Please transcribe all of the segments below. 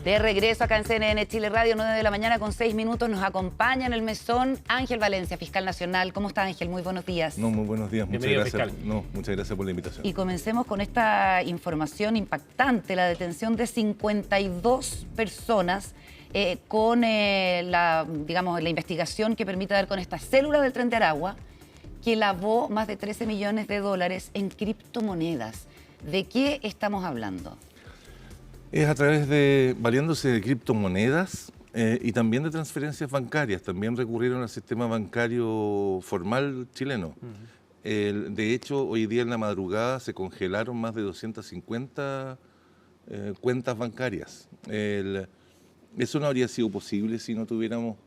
De regreso acá en CNN Chile Radio, 9 de la mañana con 6 minutos. Nos acompaña en el mesón Ángel Valencia, fiscal nacional. ¿Cómo está, Ángel? Muy buenos días. No, muy buenos días. Muchas gracias. Muchas gracias por la invitación. Y comencemos con esta información impactante, la detención de 52 personas con la investigación que permite dar con esta célula del Tren de Aragua que lavó más de 13 millones de dólares en criptomonedas. ¿De qué estamos hablando? Es a través valiéndose de criptomonedas y también de transferencias bancarias. También recurrieron al sistema bancario formal chileno. De hecho, hoy día en la madrugada se congelaron más de 250 cuentas bancarias. Eso no habría sido posible si no tuviéramos,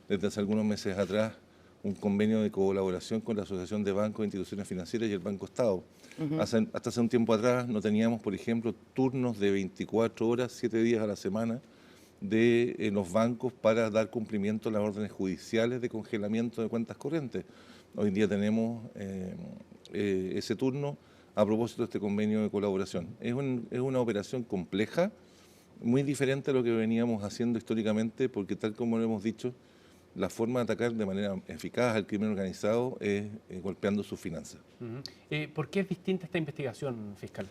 desde hace algunos meses atrás, un convenio de colaboración con la Asociación de Bancos e Instituciones Financieras y el Banco Estado. Hasta hace un tiempo atrás no teníamos, por ejemplo, turnos de 24 horas, 7 días a la semana en los bancos para dar cumplimiento a las órdenes judiciales de congelamiento de cuentas corrientes. Hoy en día tenemos ese turno a propósito de este convenio de colaboración. Es una operación compleja, muy diferente a lo que veníamos haciendo históricamente, porque tal como lo hemos dicho, la forma de atacar de manera eficaz al crimen organizado es golpeando sus finanzas. ¿Por qué es distinta esta investigación, fiscal?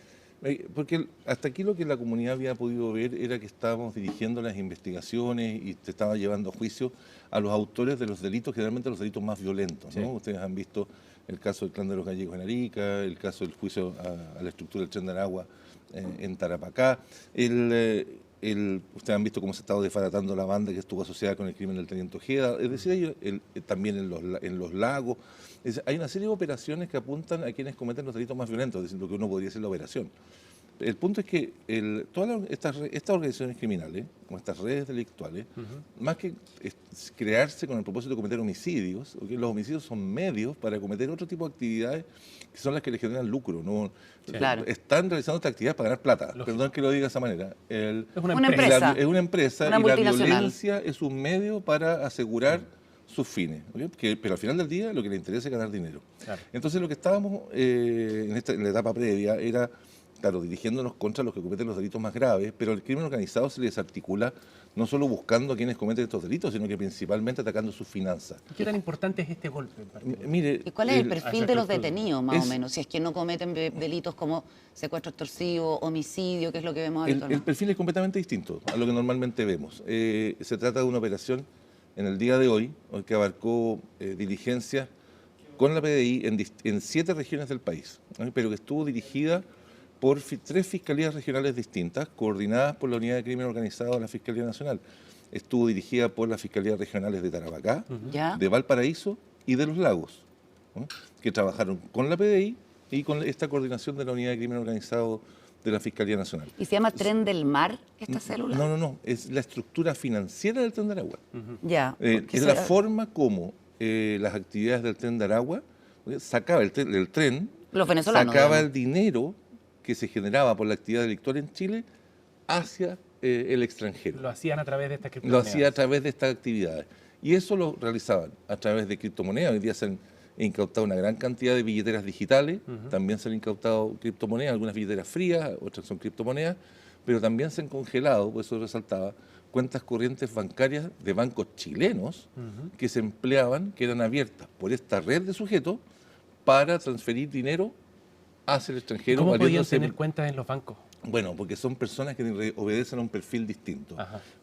Porque hasta aquí lo que la comunidad había podido ver era que estábamos dirigiendo las investigaciones y se estaba llevando a juicio a los autores de los delitos, generalmente los delitos más violentos, ¿no? Sí. Ustedes han visto el caso del Clan de los Gallegos en Arica, el caso del juicio a la estructura del Tren de Aragua en Tarapacá. Ustedes han visto cómo se ha estado desbaratando la banda que estuvo asociada con el crimen del Teniente Ojeda, es decir, también en los lagos. Hay una serie de operaciones que apuntan a quienes cometen los delitos más violentos, diciendo que uno podría ser la operación. El punto es que todas estas organizaciones criminales, como estas redes delictuales, más que crearse con el propósito de cometer homicidios, los homicidios son medios para cometer otro tipo de actividades que son las que le generan lucro, ¿no? Sí. Claro. Están realizando estas actividades para ganar plata. Lógico. Perdón que lo diga de esa manera. Es una empresa. Es una empresa y la violencia es un medio para asegurar sus fines, ¿okay? Pero al final del día lo que le interesa es ganar dinero. Claro. Entonces lo que estábamos en la etapa previa era, claro, dirigiéndonos contra los que cometen los delitos más graves, pero el crimen organizado se les articula no solo buscando a quienes cometen estos delitos, sino que principalmente atacando sus finanzas. ¿Qué tan importante es este golpe? Mire, ¿y cuál es el perfil de los detenidos, más o menos? Si es que no cometen delitos como secuestro extorsivo, homicidio, que es lo que vemos habitualmente. El perfil es completamente distinto a lo que normalmente vemos. Se trata de una operación en el día de hoy que abarcó diligencias con la PDI en 7 regiones del país, pero que estuvo dirigida por 3 fiscalías regionales distintas, coordinadas por la Unidad de Crimen Organizado de la Fiscalía Nacional. Estuvo dirigida por las fiscalías regionales de Tarapacá, de Valparaíso y de Los Lagos, ¿no? Que trabajaron con la PDI y con esta coordinación de la Unidad de Crimen Organizado de la Fiscalía Nacional. ¿Y se llama Tren del Mar esta célula? No, es la estructura financiera del Tren de Aragua. Ya. Es la forma como las actividades del Tren de Aragua sacaba el tren los venezolanos, sacaba el dinero que se generaba por la actividad delictual en Chile hacia el extranjero. Lo hacían a través de estas criptomonedas. Lo hacía a través de estas actividades. Y eso lo realizaban a través de criptomonedas. Hoy día se han incautado una gran cantidad de billeteras digitales, también se han incautado criptomonedas, algunas billeteras frías, otras son criptomonedas, pero también se han congelado, por eso resaltaba, cuentas corrientes bancarias de bancos chilenos que se empleaban, que eran abiertas por esta red de sujetos para transferir dinero hacia el extranjero. ¿Cómo podían tener cuentas en los bancos? Bueno, porque son personas que obedecen a un perfil distinto.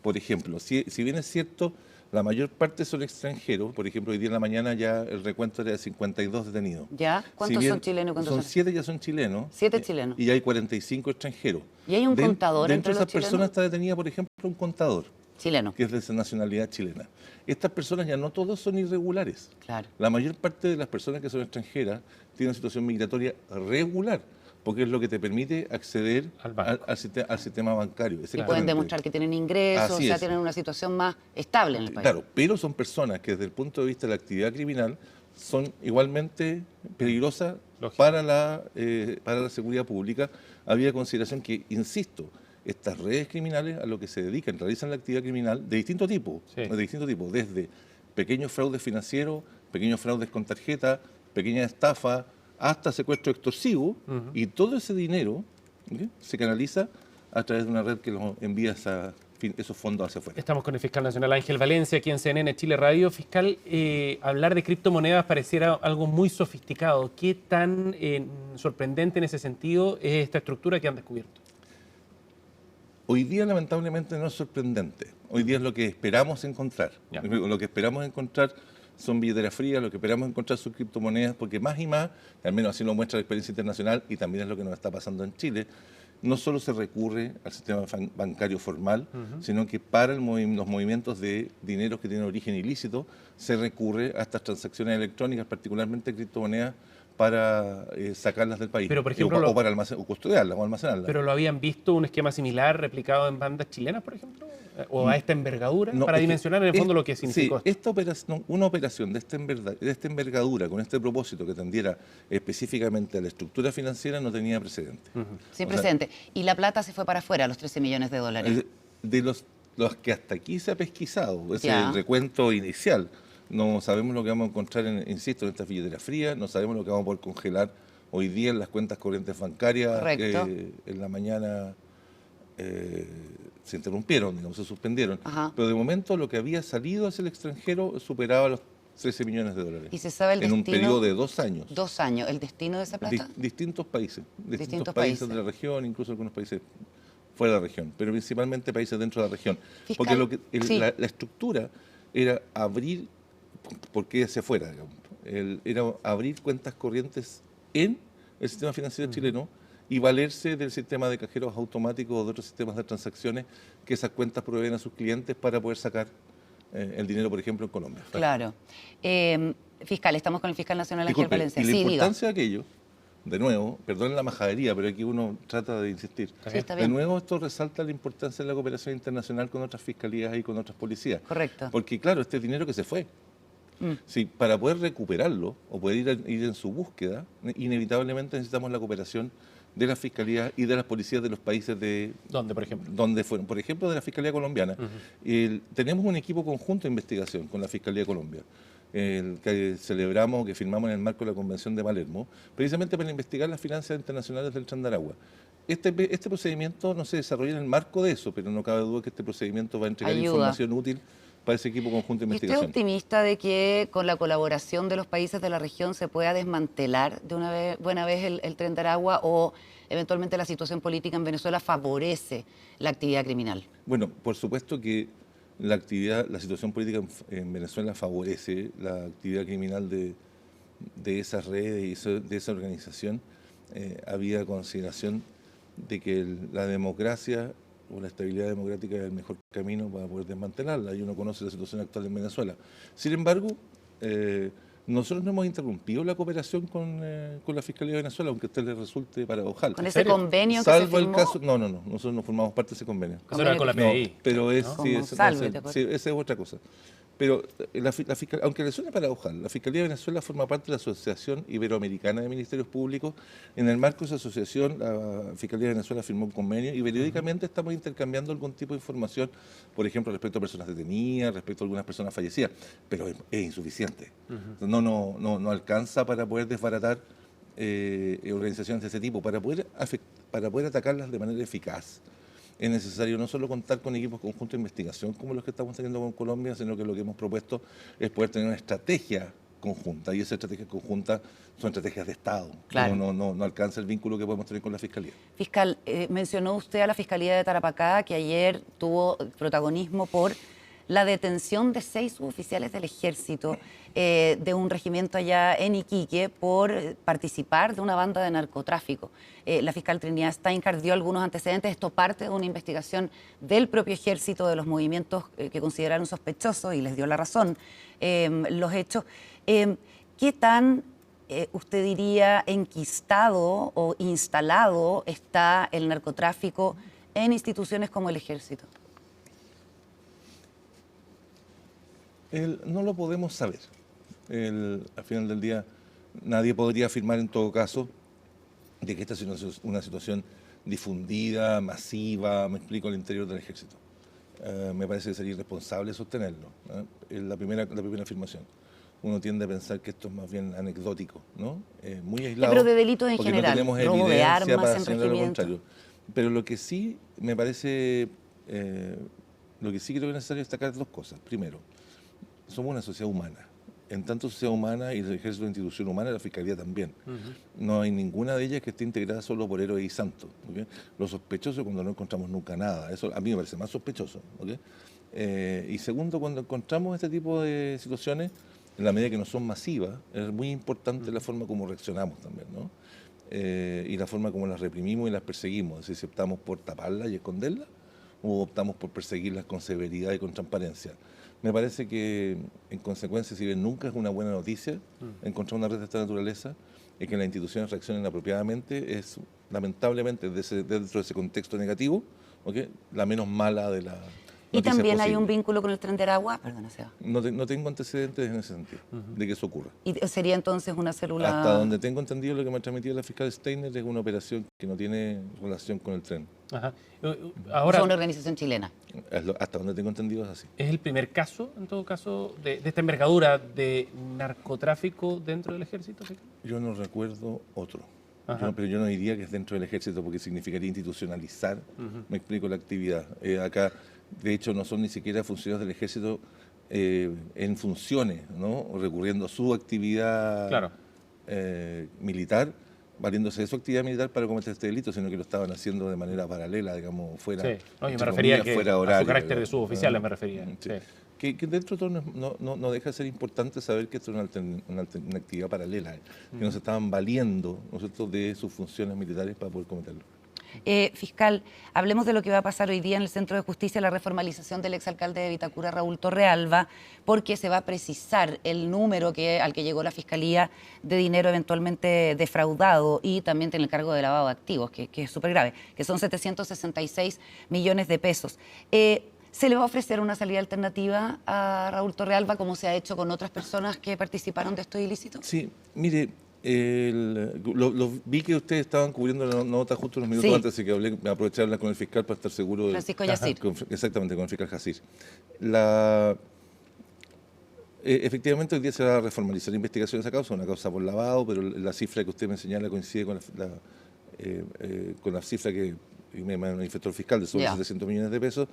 Por ejemplo, si bien es cierto, la mayor parte son extranjeros. Por ejemplo, hoy día en la mañana ya el recuento era de 52 detenidos. ¿Ya? ¿Cuántos son chilenos? Son 7 ya son chilenos. 7 chilenos. Y hay 45 extranjeros. ¿Y hay un contador entre los chilenos? Dentro de esas personas está detenida, por ejemplo, un contador. Chileno. Que es de nacionalidad chilena. Estas personas ya no todos son irregulares. Claro. La mayor parte de las personas que son extranjeras tienen una situación migratoria regular, porque es lo que te permite acceder al sistema bancario. Y pueden demostrar que tienen ingresos, o sea, tienen una situación más estable en el país. Claro, pero son personas que desde el punto de vista de la actividad criminal son igualmente peligrosas para la seguridad pública. Había consideración que, insisto, estas redes criminales a lo que se dedican, realizan la actividad criminal de distinto tipo, desde pequeños fraudes financieros, pequeños fraudes con tarjeta, pequeñas estafas, hasta secuestro extorsivo, y todo ese dinero se canaliza a través de una red que los envía esos fondos hacia afuera. Estamos con el fiscal nacional Ángel Valencia, aquí en CNN Chile Radio. Fiscal, hablar de criptomonedas pareciera algo muy sofisticado. ¿Qué tan sorprendente en ese sentido es esta estructura que han descubierto? Hoy día, lamentablemente, no es sorprendente. Hoy día es lo que esperamos encontrar. Ya. Lo que esperamos encontrar son billeteras frías, lo que esperamos encontrar son criptomonedas, porque más y más, al menos así lo muestra la experiencia internacional y también es lo que nos está pasando en Chile, no solo se recurre al sistema bancario formal, sino que para los movimientos de dineros que tienen origen ilícito, se recurre a estas transacciones electrónicas, particularmente criptomonedas, para sacarlas del país. Pero, por ejemplo, o para o custodiarlas o almacenarlas. ¿Pero lo habían visto un esquema similar replicado en bandas chilenas, por ejemplo? ¿O a esta envergadura? No, para dimensionar en el fondo lo que significó. Sí, esta operación, una operación de esta envergadura, con este propósito que atendiera específicamente a la estructura financiera, no tenía precedente. Sin precedente. Y la plata se fue para afuera, los 13 millones de dólares. De los que hasta aquí se ha pesquisado, ese es Ya. el recuento inicial. No sabemos lo que vamos a encontrar, insisto, en estas billeteras frías, no sabemos lo que vamos a poder congelar hoy día en las cuentas corrientes bancarias. Correcto. En la mañana se interrumpieron, digamos, se suspendieron. Ajá. Pero de momento lo que había salido hacia el extranjero superaba los 13 millones de dólares. ¿Y se sabe el en un destino? periodo de 2 años. 2 años. ¿El destino de esa plata? Distintos países. Distintos Países países. de la región, incluso algunos países fuera de la región, pero principalmente países dentro de la región. Fiscal, Porque sí. la estructura era abrir, porque hacia afuera, digamos, era abrir cuentas corrientes en el sistema financiero chileno y valerse del sistema de cajeros automáticos o de otros sistemas de transacciones que esas cuentas proveen a sus clientes para poder sacar el dinero, por ejemplo, en Colombia. Claro. Fiscal, estamos con el fiscal nacional Ángel Disculpe, Valencia. y la Sí, diga. importancia de aquello, de nuevo, perdonen la majadería, pero aquí uno trata de insistir. Sí, está De bien. nuevo, esto resalta la importancia de la cooperación internacional con otras fiscalías y con otras policías. Correcto. Porque, claro, este es dinero que se fue. Sí, para poder recuperarlo o poder ir en su búsqueda, inevitablemente necesitamos la cooperación de las fiscalías y de las policías de los países de ¿Dónde, por ejemplo? donde fueron. Por ejemplo, de la Fiscalía Colombiana. Tenemos un equipo conjunto de investigación con la Fiscalía de Colombia, que celebramos, que firmamos en el marco de la Convención de Palermo, precisamente para investigar las finanzas internacionales del Chandaragua. Este procedimiento no se desarrolla en el marco de eso, pero no cabe duda que este procedimiento va a entregar Ayuda. información útil para ese equipo conjunto de ¿Y usted es investigación. optimista de que con la colaboración de los países de la región se pueda desmantelar de una buena vez el Tren de Aragua o eventualmente la situación política en Venezuela favorece la actividad criminal? Bueno, por supuesto que la situación política en Venezuela favorece la actividad criminal de esas redes y de esa organización. Había consideración de que la democracia o la estabilidad democrática es el mejor camino para poder desmantelarla, y uno conoce la situación actual en Venezuela. Sin embargo, nosotros no hemos interrumpido la cooperación con la Fiscalía de Venezuela, aunque a usted le resulte paradojal. Con ese serio? convenio que se Salvo el firmó. caso, no, nosotros no formamos parte de ese convenio. Eso era con la No, PDI. pero es, ¿no? sí, Como ese- salve, ese- ¿te acuerdas? sí, esa es otra cosa. Pero aunque le suene paradojal, la Fiscalía de Venezuela forma parte de la Asociación Iberoamericana de Ministerios Públicos. En el marco de esa asociación, la Fiscalía de Venezuela firmó un convenio y periódicamente estamos intercambiando algún tipo de información, por ejemplo, respecto a personas detenidas, respecto a algunas personas fallecidas, pero es insuficiente. No alcanza para poder desbaratar organizaciones de ese tipo, para poder atacarlas de manera eficaz. Es necesario no solo contar con equipos conjuntos de investigación como los que estamos teniendo con Colombia, sino que lo que hemos propuesto es poder tener una estrategia conjunta, y esas estrategias conjuntas son estrategias de Estado. Claro. No alcanza el vínculo que podemos tener con la Fiscalía. Fiscal, mencionó usted a la Fiscalía de Tarapacá, que ayer tuvo protagonismo por la detención de 6 suboficiales del Ejército de un regimiento allá en Iquique por participar de una banda de narcotráfico. La fiscal Trinidad Steinhardt dio algunos antecedentes. Esto parte de una investigación del propio Ejército de los movimientos que consideraron sospechosos y les dio la razón los hechos. ¿Qué tan usted diría enquistado o instalado está el narcotráfico en instituciones como el Ejército? No lo podemos saber. Al final del día, nadie podría afirmar en todo caso de que esta es una situación difundida, masiva, me explico, al interior del Ejército. Me parece que sería irresponsable sostenerlo. Es la primera afirmación. Uno tiende a pensar que esto es más bien anecdótico, ¿no? Muy aislado. Pero de delitos en porque general, no tenemos robo de evidencia armas para en señalar lo regimiento. contrario. Pero lo que sí me parece Lo que sí creo que es necesario destacar dos cosas. Primero, somos una sociedad humana. En tanto sociedad humana y el ejército es una institución humana, la Fiscalía también. No hay ninguna de ellas que esté integrada solo por héroes y santos. ¿Okay? Lo sospechoso es cuando no encontramos nunca nada. Eso a mí me parece más sospechoso. ¿Okay? Y segundo, cuando encontramos este tipo de situaciones, en la medida que no son masivas, es muy importante la forma como reaccionamos también, ¿no? Y la forma como las reprimimos y las perseguimos. Es decir, si optamos por taparlas y esconderlas o optamos por perseguirlas con severidad y con transparencia. Me parece que, en consecuencia, si bien nunca es una buena noticia encontrar una red de esta naturaleza, y que las instituciones reaccionen apropiadamente, es lamentablemente dentro de ese contexto negativo, ¿okay? La menos mala de la Y noticias también hay un posibles. vínculo con el Tren de Aragua, perdona, Seba. No tengo antecedentes en ese sentido, de que eso ocurra. Y sería entonces una célula... Hasta donde tengo entendido, lo que me ha transmitido la fiscal Steiner es una operación que no tiene relación con el tren. Ajá. o Ahora, sea, una organización chilena. Hasta donde tengo entendido es así. ¿es el primer caso, en todo caso, de esta envergadura de narcotráfico dentro del ejército? Yo no recuerdo otro. Ajá. Pero yo no diría que es dentro del ejército porque significaría institucionalizar, me explico, la actividad. Acá, de hecho, no son ni siquiera funcionarios del ejército en funciones, ¿no? Recurriendo a su actividad Claro. militar, valiéndose de su actividad militar para cometer este delito, sino que lo estaban haciendo de manera paralela, digamos, fuera. Sí. No, yo me entre refería comillas, que fuera a su horario, carácter de digamos. suboficiales me refería. Sí. Sí. Que dentro de todo no deja de ser importante saber que esto es una actividad paralela, que nos estaban valiendo nosotros de sus funciones militares para poder cometerlo. Fiscal, hablemos de lo que va a pasar hoy día en el Centro de Justicia, la reformalización del exalcalde de Vitacura, Raúl Torrealba, porque se va a precisar el número al que llegó la Fiscalía de dinero eventualmente defraudado y también tiene el cargo de lavado de activos, que es súper grave, que son 766 millones de pesos. ¿Se le va a ofrecer una salida alternativa a Raúl Torrealba, como se ha hecho con otras personas que participaron de estos ilícitos? Sí, mire, vi que ustedes estaban cubriendo la nota justo unos minutos Sí. antes, así que me aproveché de hablar con el fiscal para estar seguro de... Francisco Yacir. Exactamente, con el fiscal Yacir. Efectivamente, hoy día se va a reformalizar la investigación de esa causa, una causa por lavado, pero la cifra que usted me señala coincide con la cifra que me manifestó el fiscal de sobre 700 millones de pesos,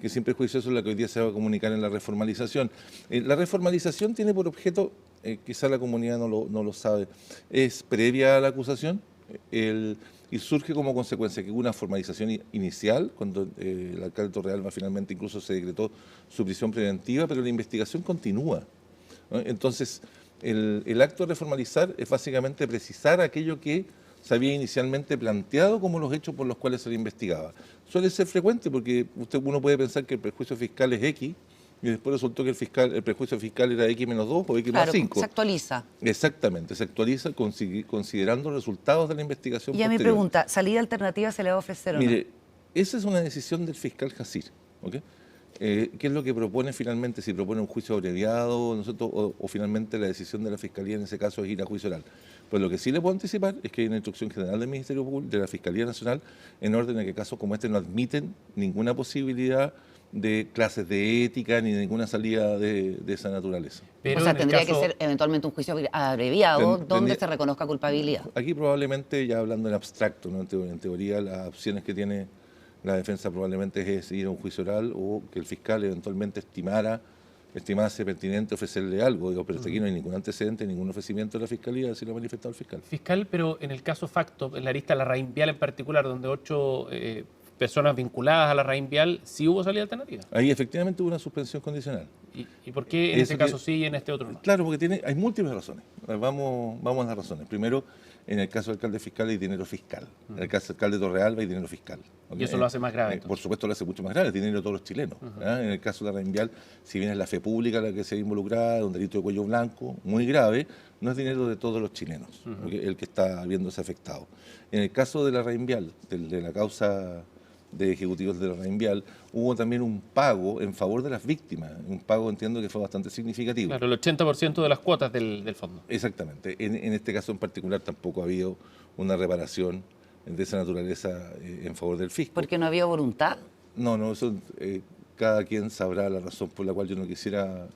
que sin prejuicio eso es la que hoy día se va a comunicar en la reformalización. La reformalización tiene por objeto, quizá la comunidad no lo sabe, es previa a la acusación y surge como consecuencia que hubo una formalización inicial, cuando el alcalde Torrealba finalmente incluso se decretó su prisión preventiva, pero la investigación continúa, ¿no? Entonces, el acto de reformalizar es básicamente precisar aquello que se había inicialmente planteado como los hechos por los cuales se le investigaba. Suele ser frecuente porque uno puede pensar que el prejuicio fiscal es X y después resultó que el prejuicio fiscal era X menos 2 o X más 5. Se actualiza. Exactamente, se actualiza considerando los resultados de la investigación Y a mi posterior. pregunta, ¿salida alternativa se le va a ofrecer o no? Mire, esa es una decisión del fiscal Yacir, ¿ok? ¿Qué es lo que propone finalmente? Si propone un juicio abreviado o finalmente la decisión de la Fiscalía en ese caso es ir a juicio oral. Pues lo que sí le puedo anticipar es que hay una instrucción general del Ministerio Público, de la Fiscalía Nacional, en orden a que casos como este no admiten ninguna posibilidad de clases de ética ni ninguna salida de esa naturaleza. Pero o sea, en el tendría caso- que ser eventualmente un juicio abreviado donde Tendría- se reconozca culpabilidad. Aquí probablemente, ya hablando en abstracto, ¿no? En teoría las opciones que tiene la defensa probablemente es ir a un juicio oral o que el fiscal eventualmente estimase pertinente ofrecerle algo. Digo, pero hasta aquí no hay ningún antecedente, ningún ofrecimiento de la Fiscalía, así lo ha manifestado el fiscal. Fiscal, pero en el caso Facto, en la arista Larraín Vial en particular, donde 8 personas vinculadas a Larraín Vial, sí hubo salida alternativa. Ahí efectivamente hubo una suspensión condicional. ¿Y por qué en Eso ese que- caso sí y en este otro no? Claro, porque hay múltiples razones. Vamos a las razones. Primero, en el caso del alcalde fiscal hay dinero fiscal. En el caso del alcalde Torrealba hay dinero fiscal. ¿Ok? Y eso lo hace más grave, Por entonces. supuesto lo hace mucho más grave, el dinero de todos los chilenos. ¿Ah? En el caso de la Reinvial, si bien es la fe pública la que se ha involucrado, un delito de cuello blanco muy grave, no es dinero de todos los chilenos, ¿ok? El que está viéndose afectado. En el caso de la Reinvial, de la causa de ejecutivos de la Reinvial, hubo también un pago en favor de las víctimas, un pago entiendo que fue bastante significativo. Claro, el 80% de las cuotas del fondo. Exactamente. En este caso en particular tampoco ha habido una reparación de esa naturaleza en favor del fisco. Porque no había voluntad. No, eso cada quien sabrá la razón por la cual yo no quisiera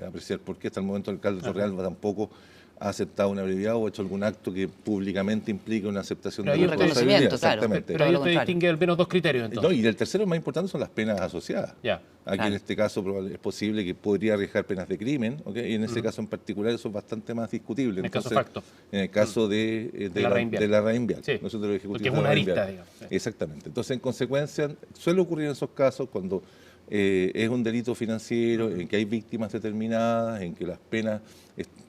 apreciar por qué hasta el momento el alcalde Torrealba tampoco ha aceptado una brevedad o ha hecho algún acto que públicamente implique una aceptación Pero de ahí la está- responsabilidad. reconocimiento, claro. Exactamente. Pero Todo ahí lo usted contrario. distingue al menos dos criterios, No, entonces. y el tercero más importante son las penas asociadas. Ya. Aquí Claro. en este caso es posible que podría arriesgar penas de crimen, ¿ok? Y en ese caso en particular eso es bastante más discutible. En el caso Entonces, facto. En el caso de la Rainvial. de la Rainvial, Sí. nosotros los ejecutivos Porque es de la una arista, Rainvial. digamos. Sí. Exactamente. Entonces, en consecuencia, suele ocurrir en esos casos cuando es un delito financiero, en que hay víctimas determinadas, en que las penas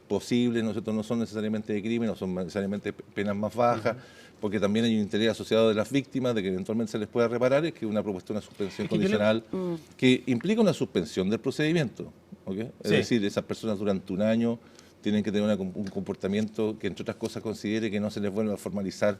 posibles no son necesariamente de crimen, no son necesariamente penas más bajas, porque también hay un interés asociado de las víctimas de que eventualmente se les pueda reparar, es que una propuesta de una suspensión Es que yo le- condicional que implica una suspensión del procedimiento. ¿Ok? Es Sí. decir, esas personas durante un año tienen que tener un comportamiento que, entre otras cosas, considere que no se les vuelva a formalizar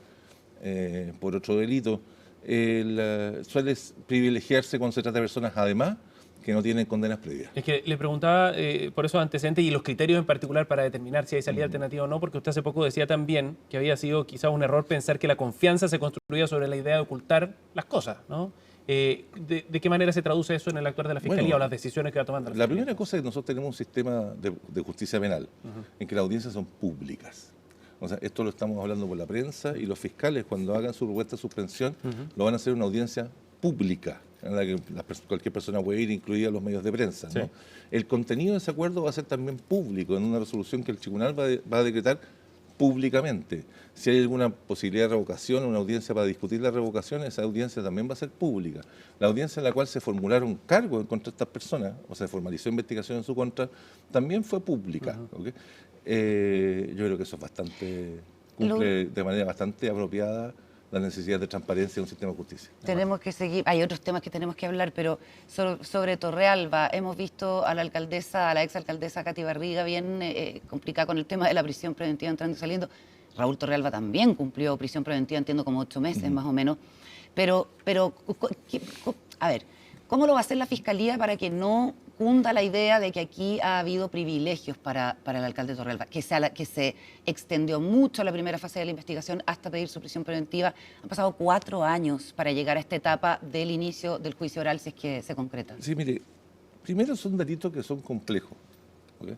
por otro delito. Suele privilegiarse cuando se trata de personas, además, que no tienen condenas previas. Es que le preguntaba por esos antecedentes y los criterios en particular para determinar si hay salida alternativa o no, porque usted hace poco decía también que había sido quizás un error pensar que la confianza se construía sobre la idea de ocultar las cosas, ¿no? ¿De qué manera se traduce eso en el actuar de la Fiscalía Bueno, o las decisiones que va tomando la La Fiscalía? primera cosa es que nosotros tenemos un sistema de justicia penal en que las audiencias son públicas. O sea, esto lo estamos hablando por la prensa y los fiscales cuando hagan su propuesta de suspensión lo van a hacer en una audiencia pública en la que cualquier persona puede ir, incluidos los medios de prensa, ¿no? Sí. El contenido de ese acuerdo va a ser también público en una resolución que el tribunal va a decretar públicamente. Si hay alguna posibilidad de revocación, una audiencia para discutir la revocación, esa audiencia también va a ser pública. La audiencia en la cual se formularon cargos contra estas personas, o se formalizó investigación en su contra, también fue pública. ¿Ok? Yo creo que eso es cumple de manera bastante apropiada la necesidad de transparencia de un sistema de justicia. Tenemos que seguir, hay otros temas que tenemos que hablar, pero sobre Torrealba, hemos visto a la alcaldesa, a la exalcaldesa Katy Barriga bien complicada con el tema de la prisión preventiva entrando y saliendo. Raúl Torrealba también cumplió prisión preventiva, entiendo, como 8 meses más o menos. Pero a ver, ¿cómo lo va a hacer la Fiscalía para que no cunda la idea de que aquí ha habido privilegios para el alcalde Torrealba? Que se extendió mucho la primera fase de la investigación hasta pedir su prisión preventiva. Han pasado 4 años para llegar a esta etapa del inicio del juicio oral, si es que se concreta. Sí, mire, primero son delitos que son complejos. ¿Ok?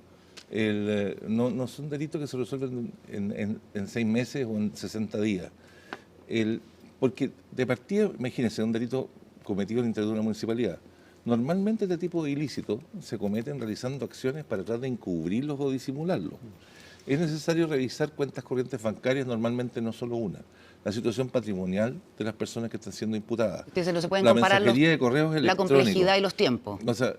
No son delitos que se resuelven en 6 meses o en 60 días. Porque de partida, imagínense, un delito cometido en el interior de una municipalidad. Normalmente este tipo de ilícitos se cometen realizando acciones para tratar de encubrirlos o disimularlos. Es necesario revisar cuentas corrientes bancarias, normalmente no solo una. La situación patrimonial de las personas que están siendo imputadas. Entonces no se pueden La comparar mensajería de correos la electrónicos. complejidad y los tiempos. O sea,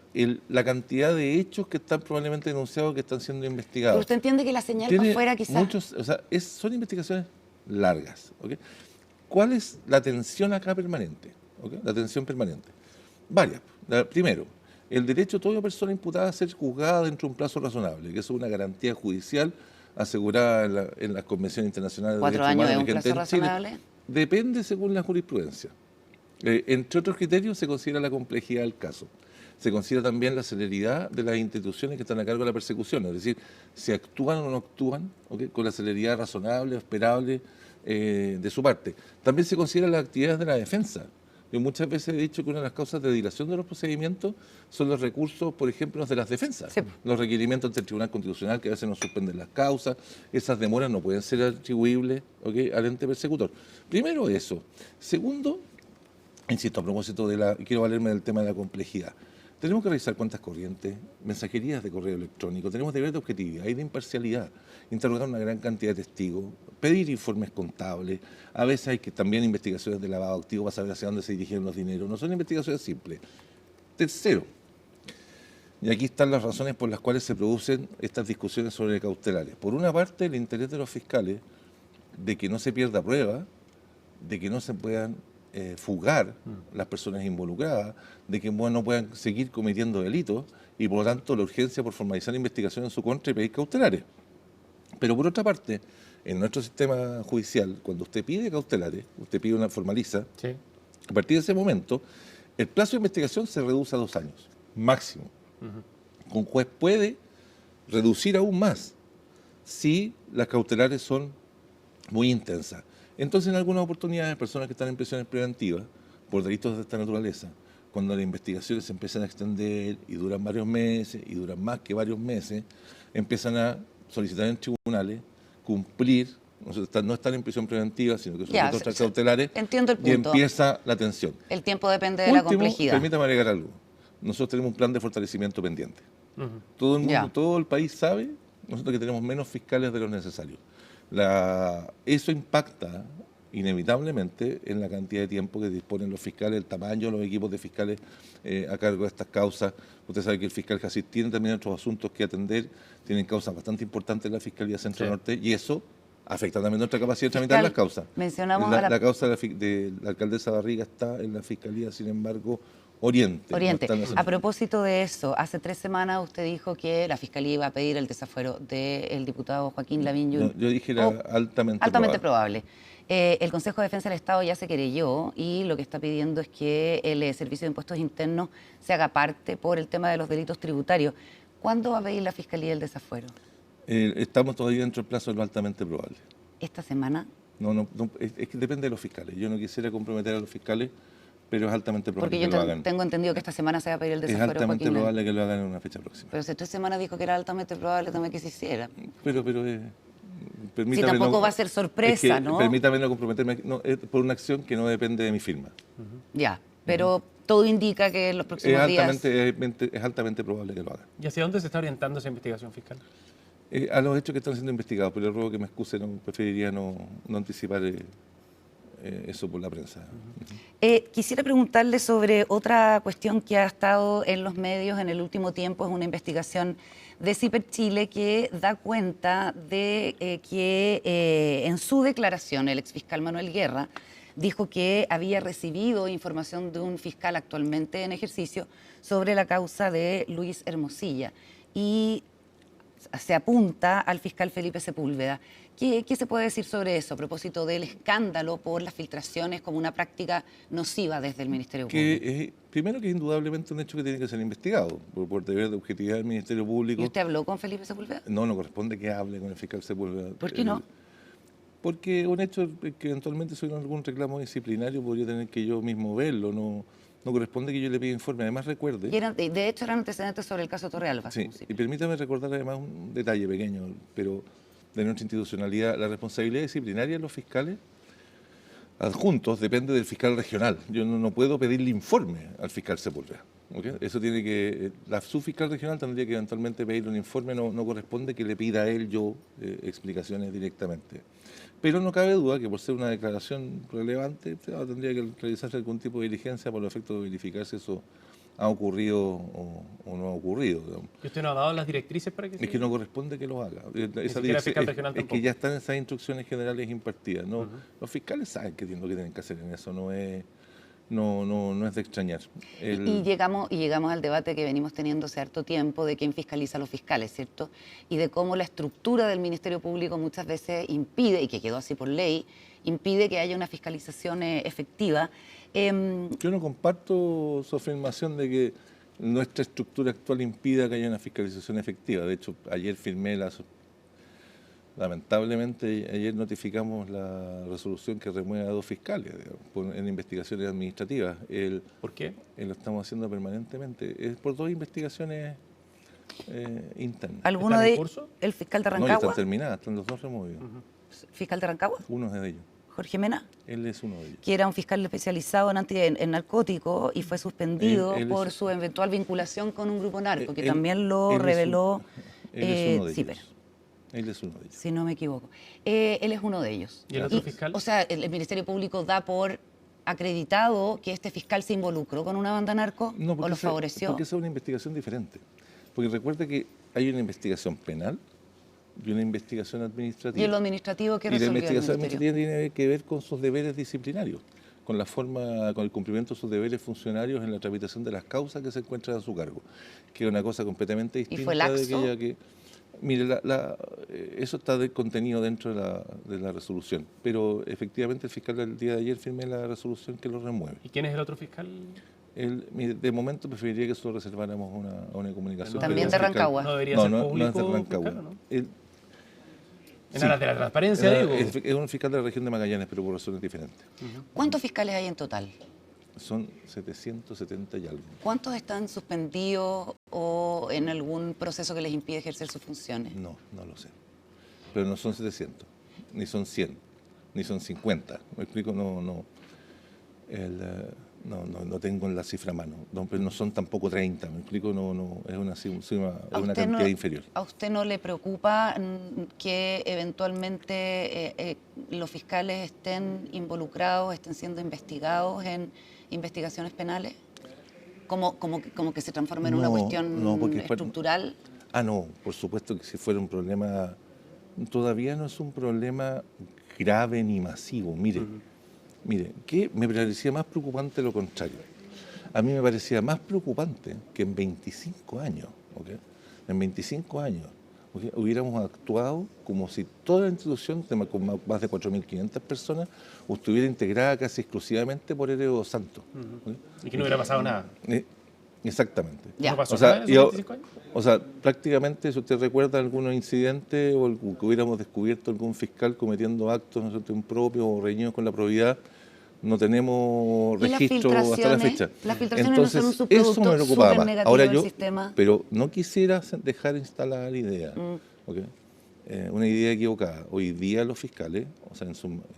la cantidad de hechos que están probablemente denunciados que están siendo investigados. Pero usted entiende que la señal Tiene para afuera quizás... muchos, o sea, son investigaciones largas. ¿Ok? ¿Cuál es la tensión acá permanente? ¿Ok? La tensión permanente. Varias. Primero, el derecho de toda persona imputada a ser juzgada dentro de un plazo razonable, que eso es una garantía judicial asegurada en las convenciones internacionales de 4 derechos años humanos es un vigentes plazo en Chile. razonable. Depende según la jurisprudencia. Entre otros criterios se considera la complejidad del caso. Se considera también la celeridad de las instituciones que están a cargo de la persecución, es decir, si actúan o no actúan, ¿ok?, con la celeridad razonable, esperable de su parte. También se consideran las actividades de la defensa. Yo muchas veces he dicho que una de las causas de dilación de los procedimientos son los recursos, por ejemplo, los de las defensas. Sí. Los requerimientos ante el Tribunal Constitucional que a veces nos suspenden las causas. Esas demoras no pueden ser atribuibles, ¿ok?, al ente persecutor. Primero eso. Segundo, insisto, a propósito quiero valerme del tema de la complejidad. Tenemos que revisar cuentas corrientes, mensajerías de correo electrónico, tenemos deber de objetividad y de imparcialidad, interrogar una gran cantidad de testigos, pedir informes contables, a veces hay que también investigaciones de lavado activo para saber hacia dónde se dirigieron los dineros, no son investigaciones simples. Tercero, y aquí están las razones por las cuales se producen estas discusiones sobre cautelares. Por una parte, el interés de los fiscales de que no se pierda prueba, de que no se puedan fugar las personas involucradas, de que no puedan seguir cometiendo delitos y por lo tanto la urgencia por formalizar la investigación en su contra y pedir cautelares. Pero por otra parte, en nuestro sistema judicial, cuando usted pide cautelares, usted pide formaliza, Sí. a partir de ese momento, el plazo de investigación se reduce a 2 años, máximo. Un juez puede reducir aún más si las cautelares son muy intensas. Entonces, en algunas oportunidades, personas que están en prisiones preventivas por delitos de esta naturaleza, cuando las investigaciones se empiezan a extender y duran varios meses, y duran más que varios meses, empiezan a solicitar en tribunales, cumplir, no están en prisión preventiva, sino que son Ya, medidas cautelares, entiendo el y punto. empieza la atención. El tiempo depende de la Último, complejidad. permítame agregar algo. Nosotros tenemos un plan de fortalecimiento pendiente. Ujú. Todo el mundo, Ya. todo el país sabe nosotros que tenemos menos fiscales de lo necesario. Eso impacta inevitablemente en la cantidad de tiempo que disponen los fiscales, el tamaño de los equipos de fiscales a cargo de estas causas. Usted sabe que el fiscal Jacid tiene también otros asuntos que atender, tienen causas bastante importantes en la Fiscalía Centro Norte, y eso afecta también nuestra capacidad de tramitar las causas. Mencionamos La causa de la alcaldesa Barriga está en la Fiscalía, sin embargo, Oriente. Oriente. No está en la A propósito de eso, hace 3 semanas usted dijo que la Fiscalía iba a pedir el desafuero del diputado Joaquín Lavín Yun. No, yo dije era altamente probable. El Consejo de Defensa del Estado ya se querelló y lo que está pidiendo es que el Servicio de Impuestos Internos se haga parte por el tema de los delitos tributarios. ¿Cuándo va a pedir la Fiscalía el desafuero? Estamos todavía dentro del plazo de lo altamente probable. ¿Esta semana? No, es que depende de los fiscales. Yo no quisiera comprometer a los fiscales, pero es altamente probable Porque que yo lo hagan. tengo entendido que esta semana se va a pedir el Es desafuero. altamente Joaquín probable que lo hagan en una fecha próxima. Pero hace 3 semanas dijo que era altamente probable también que se hiciera. Pero permítame. Si tampoco va a ser sorpresa, es que, ¿no? Permítame no comprometerme es por una acción que no depende de mi firma. Ya, pero todo indica que en los próximos días... Es altamente probable que lo hagan. ¿Y hacia dónde se está orientando esa investigación fiscal? A los hechos que están siendo investigados, pero le ruego que me excuse, preferiría no anticipar eso por la prensa. Quisiera preguntarle sobre otra cuestión que ha estado en los medios en el último tiempo. Es una investigación de CIPER Chile que da cuenta de que en su declaración el exfiscal Manuel Guerra dijo que había recibido información de un fiscal actualmente en ejercicio sobre la causa de Luis Hermosilla y se apunta al fiscal Felipe Sepúlveda. ¿Qué se puede decir sobre eso a propósito del escándalo por las filtraciones como una práctica nociva desde el Ministerio Público? Primero que es indudablemente un hecho que tiene que ser investigado por deber de objetividad del Ministerio Público. ¿Y usted habló con Felipe Sepúlveda? No corresponde que hable con el fiscal Sepúlveda. ¿Por qué no? Porque un hecho que eventualmente si hay algún reclamo disciplinario podría tener que yo mismo verlo, no corresponde que yo le pida informe. Además recuerde... Y de hecho eran antecedentes sobre el caso Torrealba. Sí, y permítame recordar además un detalle pequeño, pero de nuestra institucionalidad, la responsabilidad disciplinaria de los fiscales adjuntos depende del fiscal regional. Yo no puedo pedirle informe al fiscal Sepúlveda. ¿Okay? Eso tiene que... La subfiscal regional tendría que eventualmente pedirle un informe, no corresponde que le pida a él yo explicaciones directamente. Pero no cabe duda que por ser una declaración relevante tendría que realizarse algún tipo de diligencia por los efectos de verificar si eso ha ocurrido o no ha ocurrido. Digamos. ¿Y usted no ha dado las directrices para que Es que no corresponde que los haga. Fiscal regional es que ya están esas instrucciones generales impartidas. ¿No? Los fiscales saben qué es lo que tienen que hacer en eso, no es de extrañar. Y llegamos al debate que venimos teniendo hace harto tiempo de quién fiscaliza a los fiscales, ¿cierto? Y de cómo la estructura del Ministerio Público muchas veces impide, y que quedó así por ley, impide que haya una fiscalización efectiva. Yo no comparto su afirmación de que nuestra estructura actual impida que haya una fiscalización efectiva. De hecho, ayer lamentablemente, ayer notificamos la resolución que remueve a 2 fiscales en investigaciones administrativas. ¿Por qué? Lo estamos haciendo permanentemente. Es por 2 investigaciones internas. ¿Alguno ¿Están en de curso? ¿El fiscal de No, ya Rancagua? están terminadas, están los 2 removidos. ¿Fiscal de Rancagua? Uno es de ellos. Jorge Mena, Él es uno de ellos. que era un fiscal especializado en narcóticos y fue suspendido Él por es- su eventual vinculación con un grupo narco, que Él- también lo él es reveló él es uno de CIPER, ellos. Él es uno de ellos. si no me equivoco. Él es uno de ellos. ¿Y el otro fiscal? O sea, el Ministerio Público da por acreditado que este fiscal se involucró con una banda narco No, o lo favoreció. Porque esa es una investigación diferente. Porque recuerde que hay una investigación penal y una investigación administrativa. ¿Y en lo administrativo qué Y la resolvió el investigación Ministerio? administrativa tiene que ver con sus deberes disciplinarios, con el cumplimiento de sus deberes funcionarios en la tramitación de las causas que se encuentran a su cargo, que es una cosa completamente distinta fue de laxo? aquella que... Mire, eso está contenido dentro de la resolución, pero efectivamente el fiscal del día de ayer firmé la resolución que lo remueve. ¿Y quién es el otro fiscal? Mire, de momento preferiría que eso reserváramos una comunicación. También pero de el fiscal- Rancagua. ¿No debería No, ser no, público no es de Rancagua. fiscal, o no? En Sí. aras de la transparencia, digo. Es un fiscal de la región de Magallanes, pero por razones diferentes. ¿Cuántos fiscales hay en total? Son 770 y algo. ¿Cuántos están suspendidos o en algún proceso que les impide ejercer sus funciones? No lo sé. pero no son 700, ni son 100, ni son 50. ¿Me explico? No tengo la cifra a mano. No, pero no son tampoco 30, ¿me explico? Es una cantidad inferior. ¿A usted no le preocupa que eventualmente los fiscales estén involucrados, estén siendo investigados en investigaciones penales? Como que se transforme en una cuestión estructural. No, por supuesto que si fuera un problema, todavía no es un problema grave ni masivo. Mire, que me parecía más preocupante lo contrario. A mí me parecía más preocupante que en 25 años, ¿okay? En 25 años, ¿okay? Hubiéramos actuado como si toda la institución, con más de 4.500 personas, estuviera integrada casi exclusivamente por Herero dos Santos. ¿Okay? Y que no hubiera pasado nada. Exactamente. ¿No pasó nada en esos 25 años? O sea, prácticamente, si usted recuerda algunos incidentes o que hubiéramos descubierto algún fiscal cometiendo actos impropios o reñidos con la probidad, no tenemos registro hasta la fecha. Las filtraciones entonces, no son un subproducto eso me preocupaba más. Ahora del sistema. Pero no quisiera dejar instalar idea, ¿okay? Una idea equivocada. Hoy día los fiscales, o sea,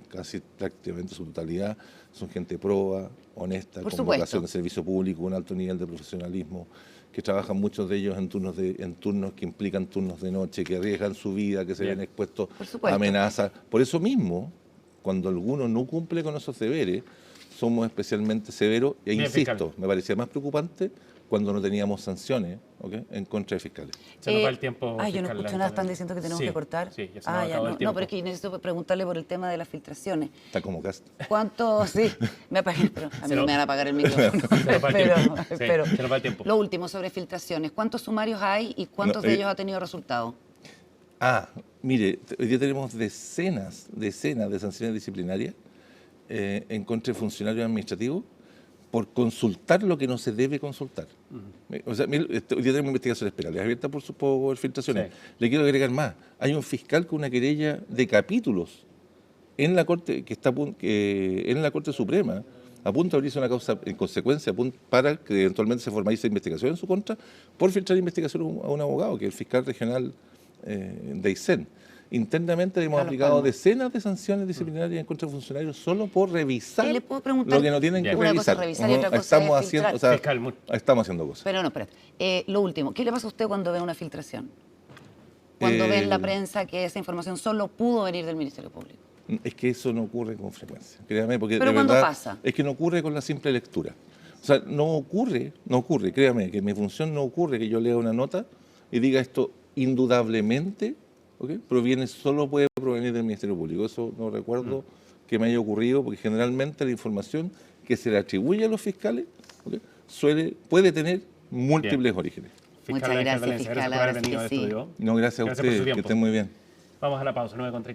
casi prácticamente su totalidad, son gente proba, honesta, con vocación de servicio público, un alto nivel de profesionalismo, que trabajan muchos de ellos en turnos que implican turnos de noche, que arriesgan su vida, que se ven expuestos a amenazas. Por eso mismo, cuando alguno no cumple con esos deberes, somos especialmente severos e insisto, me parecía más preocupante cuando no teníamos sanciones, ¿okay? En contra de fiscales. Se nos va el tiempo. Yo no escucho nada, están diciendo que tenemos que cortar. Sí, ya se nos acabó el tiempo. No, pero es que yo necesito preguntarle por el tema de las filtraciones. Está como Cast. ¿Cuánto? Sí, me apagué, pero a mí no me van a apagar el micrófono. Pero se nos va el tiempo. Lo último, sobre filtraciones. ¿Cuántos sumarios hay y cuántos de ellos ha tenido resultado? Mire, hoy día tenemos decenas de sanciones disciplinarias en contra de funcionarios administrativos por consultar lo que no se debe consultar. O sea, hoy día tenemos investigaciones penales abiertas por filtraciones. Sí. Le quiero agregar más. Hay un fiscal con una querella de capítulos en la Corte, en la Corte Suprema, a punto de abrirse una causa en consecuencia para que eventualmente se formalice investigación en su contra por filtrar investigación a un abogado, que es el fiscal regional de Aysén. Internamente hemos aplicado decenas de sanciones disciplinarias en contra de funcionarios solo por revisar lo que no tienen que revisar. Estamos haciendo cosas. Pero no, espérate. Lo último, ¿qué le pasa a usted cuando ve una filtración? Cuando ve en la prensa que esa información solo pudo venir del Ministerio Público. Es que eso no ocurre con frecuencia, créame, porque ¿Pero cuándo pasa? Es que no ocurre con la simple lectura. O sea, no ocurre, créame, que en mi función no ocurre que yo lea una nota y diga esto indudablemente, ¿okay? Puede provenir del Ministerio Público. Eso no recuerdo que me haya ocurrido, porque generalmente la información que se le atribuye a los fiscales, ¿okay? puede tener múltiples orígenes. Muchas gracias, fiscal. Gracias por haber venido a estudio. No, gracias a ustedes, que estén muy bien. Vamos a la pausa, 9:30.